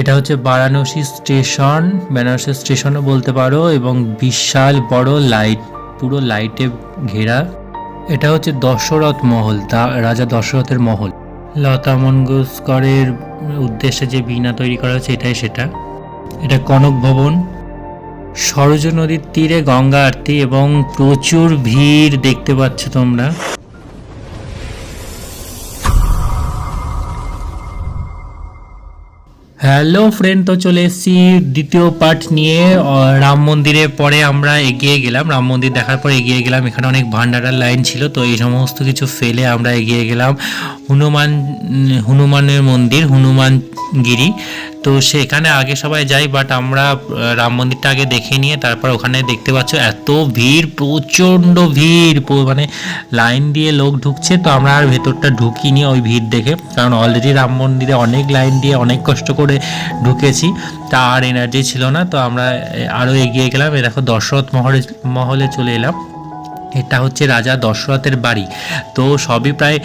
এটা হচ্ছে বারাণসী স্টেশন, বেনারসি স্টেশনও বলতে পারো, এবং বিশাল বড় লাইট, পুরো লাইটে ঘেরা। এটা হচ্ছে দশরথ মহল, রাজা দশরথের মহল। লতা মঙ্গেশকরের উদ্দেশ্যে যে বীণা তৈরি করা হয়েছে এটাই সেটা। এটা কনক ভবন। সরজ নদীর তীরে গঙ্গা আরতি এবং প্রচুর ভিড় দেখতে পাচ্ছ তোমরা। হ্যালো ফ্রেন্ড, তো চলে এসেছি দ্বিতীয় পার্ট নিয়ে। রাম মন্দিরের পরে আমরা এগিয়ে গেলাম, রাম মন্দির দেখার পর এগিয়ে গেলাম। এখানে অনেক ভান্ডারার লাইন ছিল, তো এই সমস্ত কিছু ফেলে আমরা এগিয়ে গেলাম হনুমানের মন্দির, হনুমানগিরি। তো সেখানে আগে সবাই যাই, বাট আমরা রাম মন্দিরটা আগে দেখে নিয়ে তারপর ওখানে দেখতে পাচ্ছ এত ভিড়, প্রচণ্ড ভিড়, মানে লাইন দিয়ে লোক ঢুকছে। তো আমরা আর ভেতরটা ঢুকিনি ওই ভিড় দেখে, কারণ অলরেডি রাম মন্দিরে অনেক লাইন দিয়ে অনেক কষ্ট করে ঢুকেছি, তা আর এনার্জি ছিল না। তো আমরা আরও এগিয়ে গেলাম। এ দেখো দশরথ মহলে চলে এলাম। এটা হচ্ছে রাজা দশরথের বাড়ি। তো সবই প্রায়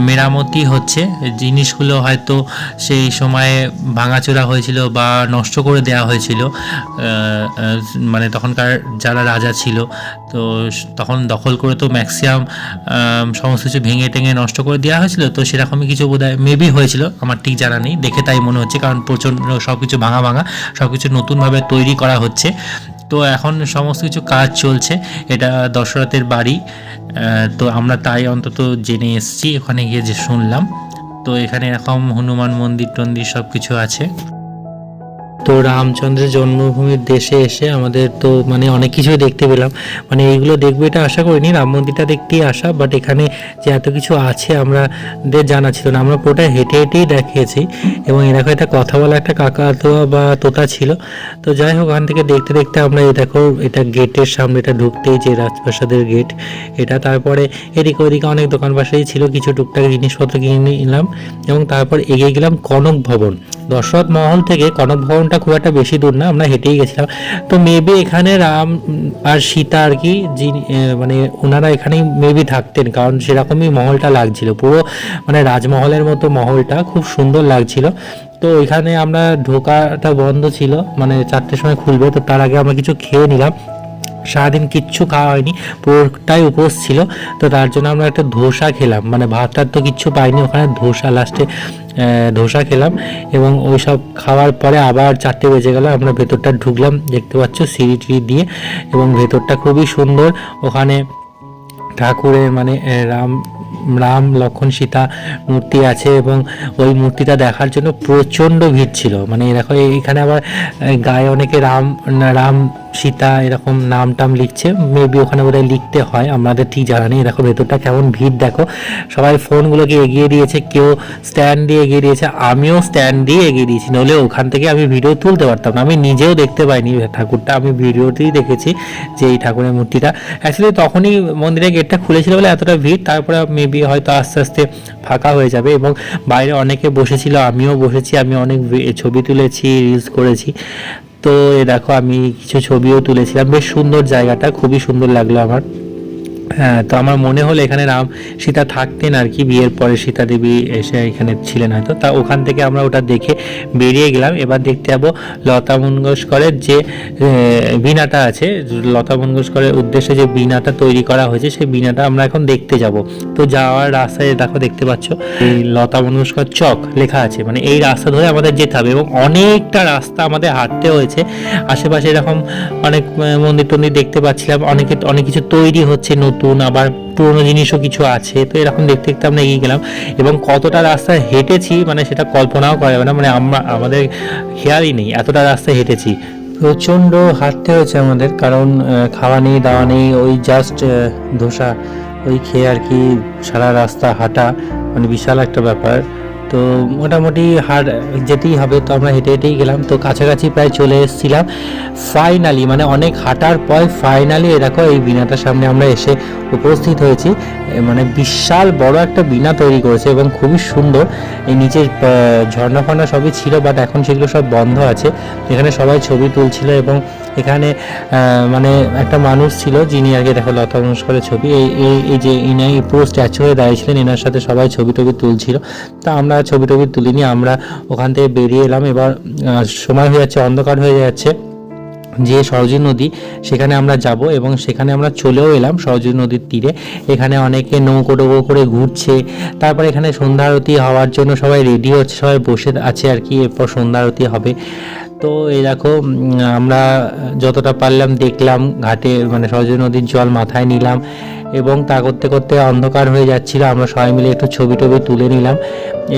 মেরামতি হচ্ছে, জিনিসগুলো হয়তো সেই সময়ে ভাঙাচোরা হয়েছিল বা নষ্ট করে দেওয়া হয়েছিল, মানে তখনকার যারা রাজা ছিল, তো তখন দখল করে তো ম্যাক্সিমাম সমস্ত কিছু ভেঙে টেঙে নষ্ট করে দেওয়া হয়েছিল। তো সেরকমই কিছু বোধহয় মেবি হয়েছিল, আমার ঠিক জানা নেই, দেখে তাই মনে হচ্ছে, কারণ প্রচণ্ড সব কিছু ভাঙা সব কিছু নতুনভাবে তৈরি করা হচ্ছে। তো এখন সমস্ত কিছু কাজ চলছে। এটা দশরথের বাড়ি, তো আমরা তাই অন্তত জেনে এসেছি, ওখানে গিয়ে যে শুনলাম। তো এখানে এরকম হনুমান মন্দির টন্দির সব কিছু আছে। তো রামচন্দ্রের জন্মভূমির দেশে এসে আমাদের তো মানে অনেক কিছুই দেখতে পেলাম, মানে এইগুলো দেখবো এটা আশা করিনি, রাম মন্দিরটা দেখতেই আসা, বাট এখানে যে এত কিছু আছে আমাদের জানা ছিল না, আমরা পুরোটা হেঁটে হেঁটেই দেখিয়েছি। এবং এরকম একটা কথা বলা একটা কাকাতুয়া বা তোতা ছিল। তো যাই হোক, ওখান থেকে দেখতে দেখতে আমরা এই দেখো, এটা গেটের সামনে, এটা ঢুকতেই যে রাজপ্রাসাদের গেট এটা, তারপরে এদিকে ওদিকে অনেক দোকান বাসাই ছিল, কিছু টুকটাক জিনিসপত্র কিনে নিলাম। এবং তারপর এগিয়ে গেলাম কনক ভবন। দশরথ মহল থেকে কনক ভবনটা খুব একটা বেশি দূর না, আমরা হেঁটেই গেছিলাম। তো মেবি এখানে রাম আর সীতা আর কি, মানে ওনারা এখানেই মেবি থাকতেন, কারণ সেরকমই মহলটা লাগছিল, পুরো মানে রাজমহলের মতো মহলটা, খুব সুন্দর লাগছিল। তো এখানে আমরা ঢোকাটা বন্ধ ছিল, মানে 4টের সময় খুলবে, তো তার আগে আমরা কিছু খেয়ে নিলাম। সারাদিন কিচ্ছু খাওয়া হয়নি, পুরোটাই উপোস ছিল। তো তার জন্য আমরা একটা ধোসা খেলাম, মানে ভাতটার তো কিচ্ছু পাইনি ওখানে, ধোসা লাস্টে ধোসা খেলাম। এবং ওই সব খাওয়ার পরে আবার 4টে বেজে গেল, আমরা ভেতরটা ঢুকলাম, দেখতে পাচ্ছ সিঁড়ি টিড়ি দিয়ে, এবং ভেতরটা খুবই সুন্দর। ওখানে ঠাকুরের মানে রাম লক্ষ্মণ সীতা মূর্তি আছে, এবং ওই মূর্তিটা দেখার জন্য প্রচণ্ড ভিড় ছিল। মানে এরকম এখানে আবার গায়ে অনেকে রাম সীতা এরকম নাম টাম লিখছে, মেবি ওখানে বোধহয় লিখতে হয়, আমাদের ঠিক জানা নেই। দেখো ভেতরটা কেমন ভিড়, দেখো সবাই ফোনগুলোকে এগিয়ে দিয়েছে, কেউ স্ট্যান্ড দিয়ে এগিয়ে দিয়েছে, আমিও স্ট্যান্ড দিয়ে এগিয়ে দিয়েছি, নইলে ওখান থেকে আমি ভিডিও তুলতে পারতাম না। আমি নিজেও দেখতে পাইনি ঠাকুরটা, আমি ভিডিওতেই দেখেছি যে এই ঠাকুরের মূর্তিটা। অ্যাকচুয়ালি তখনই মন্দিরের গেটটা খুলেছিল বলে এতটা ভিড়, তারপরে মেবি হয়তো আস্তে আস্তে ফাঁকা হয়ে যাবে। এবং বাইরে অনেকে বসেছিল, আমিও বসেছি, আমি অনেক ছবি তুলেছি, রিলস করেছি। তো দেখো আমি কিছু ছবিও তুলেছিলাম, বেশ সুন্দর জায়গাটা, খুবই সুন্দর লাগলো আমার। হ্যাঁ, তো আমার মনে হলো এখানে রাম সীতা থাকতেন আর কি, বিয়ের পরে সীতা দেবী এসে এখানে ছিলেন হয়তো। তা ওখান থেকে আমরা ওটা দেখে বেরিয়ে গেলাম। এবার দেখতে যাবো লতা মঙ্গেশকরের যে বীণাটা আছে, লতা মঙ্গেশকরের উদ্দেশ্যে যে বীণাটা তৈরি করা হয়েছে, সেই বীণাটা আমরা এখন দেখতে যাব। তো যাওয়ার রাস্তায় দেখো দেখতে পাচ্ছ এই লতা মঙ্গেশকর চক লেখা আছে, মানে এই রাস্তা ধরে আমাদের যেতে হবে, এবং অনেকটা রাস্তা আমাদের হাঁটতে হয়েছে। আশেপাশে এরকম অনেক মন্দির টন্দির দেখতে পাচ্ছিলাম, অনেক কিছু তৈরি হচ্ছে নতুন, আবার পুরোনো জিনিসও কিছু আছে। তো এরকম দেখতে দেখতে আমরা এগিয়ে গেলাম, এবং কতটা রাস্তা হেঁটেছি মানে সেটা কল্পনাও করা যাবে না, মানে আমাদের খেয়ালই নেই এতটা রাস্তা হেঁটেছি। প্রচণ্ড হাঁটতে হয়েছে আমাদের, কারণ খাওয়া নেই দাওয়া নেই, ওই জাস্ট ধোসা ওই খেয়ে আর কি সারা রাস্তা হাঁটা, মানে বিশাল একটা ব্যাপার। তো মোটামুটি যেতেই হবে, তো আমরা হেঁটে হেঁটেই গেলাম। তো কাছাকাছি প্রায় চলে এসেছিলাম ফাইনালি, মানে অনেক হাঁটার পর ফাইনালি দেখো এই বীণাটার সামনে আমরা এসে উপস্থিত হয়েছি। মানে বিশাল বড় একটা বীণা তৈরি করেছে, এবং খুবই সুন্দর। এই নিচে ঝর্ণা ফর্ণা সবই ছিল, বাট এখন সেগুলো সব বন্ধ আছে। এখানে সবাই ছবি তুলছিল, এবং এখানে মানে একটা মানুষ ছিল যিনি আগে দেখো লতা মঙ্গেশকরের ছবি, এই যে ইনি পুরো স্ট্যাচু হয়ে দাঁড়িয়েছিলেন, এনার সাথে সবাই ছবি টবি তুলছিল। তা আমরা ছবি টবি তুলিনি, আমরা ওখান থেকে বেরিয়ে এলাম। এবার সময় হয়ে যাচ্ছে, অন্ধকার হয়ে যাচ্ছে, যে সরজনী নদী সেখানে আমরা যাব এবং সেখানে আমরা চলেও এলাম সরজনী নদীর তীরে। এখানে অনেকে নৌকো টোকো করে ঘুরছে, তারপর এখানে সন্ধ্যা আরতি হওয়ার জন্য সবাই রেডি হচ্ছে, সবাই বসে আছে আর কি, এরপর সন্ধ্যা আরতি হবে। তো এই দেখো আমরা যতটা পারলাম দেখলাম ঘাটে, মানে সরজনী নদীর জল মাথায় নিলাম এবং তা করতে করতে অন্ধকার হয়ে যাচ্ছিল, আমরা সবাই মিলে একটু ছবি টবি তুলে নিলাম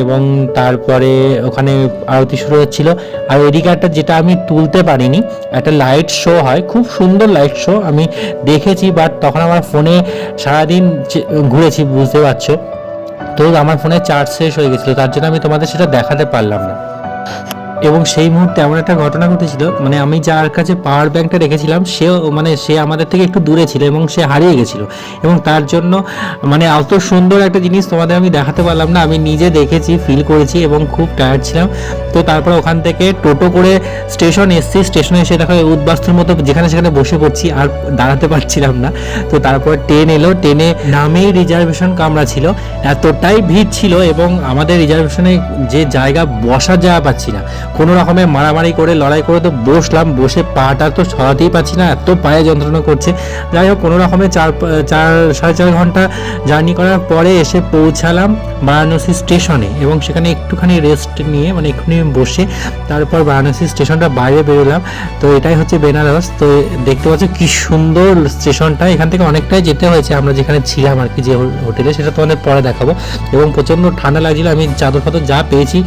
এবং তারপরে ওখানে আরতি শুরু হচ্ছিল। আর ওইদিকে একটা, যেটা আমি তুলতে পারিনি, একটা লাইট শো হয়, খুব সুন্দর লাইট শো আমি দেখেছি, বাট তখন আমার ফোনে সারাদিন ঘুরেছি, বুঝতে পারছো, তো আমার ফোনে চার্জ শেষ হয়ে গেছিলো, তার জন্য আমি তোমাদের সেটা দেখাতে পারলাম না। এবং সেই মুহূর্তে এমন একটা ঘটনা ঘটেছিল, মানে আমি যার কাছে পাওয়ার ব্যাংকটা রেখেছিলাম সেও, মানে সে আমাদের থেকে একটু দূরে ছিল এবং সে হারিয়ে গেছিলো, এবং তার জন্য মানে এত সুন্দর একটা জিনিস তোমাদের আমি দেখাতে পারলাম না। আমি নিজে দেখেছি, ফিল করেছি এবং খুব টায়ার্ড ছিলাম। তো তারপর ওখান থেকে টোটো করে স্টেশন এসেছি, স্টেশনে এসে দেখো উদ্বাস্তুর মতো যেখানে সেখানে বসে পড়ছি, আর দাঁড়াতে পারছিলাম না। তো তারপর ট্রেন এলো, ট্রেনে নামেই রিজার্ভেশন কামরা ছিল, এতটাই ভিড় ছিল এবং আমাদের রিজার্ভেশনে যে জায়গা, বসার জায়গা পাচ্ছি না, কোনো রকমের মারামারি করে লড়াই করে তো বসলাম, বসে পাটা তো সরাতেই পারছি না, এত পায়ে যন্ত্রণা করছে। যাই হোক কোনো রকমের 4.5 ঘন্টা জার্নি করার পরে এসে পৌঁছালাম বারাণসী স্টেশনে এবং সেখানে একটুখানি রেস্ট নিয়ে, মানে একটুখানি বসে তারপর বারাণসী স্টেশনটা বাইরে বেরোলাম। তো এটাই হচ্ছে বেনারস। তো দেখতে পাচ্ছ কি সুন্দর স্টেশনটা, এখান থেকে অনেকটাই যেতে হয়েছে আমরা যেখানে ছিলাম আর কি, যে হোটেলে, সেটা তোমাদের পরে দেখাবো। এবং প্রচণ্ড ঠান্ডা লাগছিল, আমি চাদর ফাদর যা পেয়েছি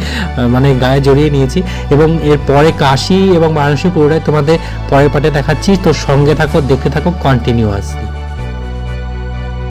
মানে গায়ে জড়িয়ে নিয়েছি। এবং এর পরে কাশী এবং বারাণসী পুরোটাই তোমাদের পরের পার্টে দেখাচ্ছি, তো সঙ্গে থাকো, দেখতে থাকো কন্টিনিউয়াসলি।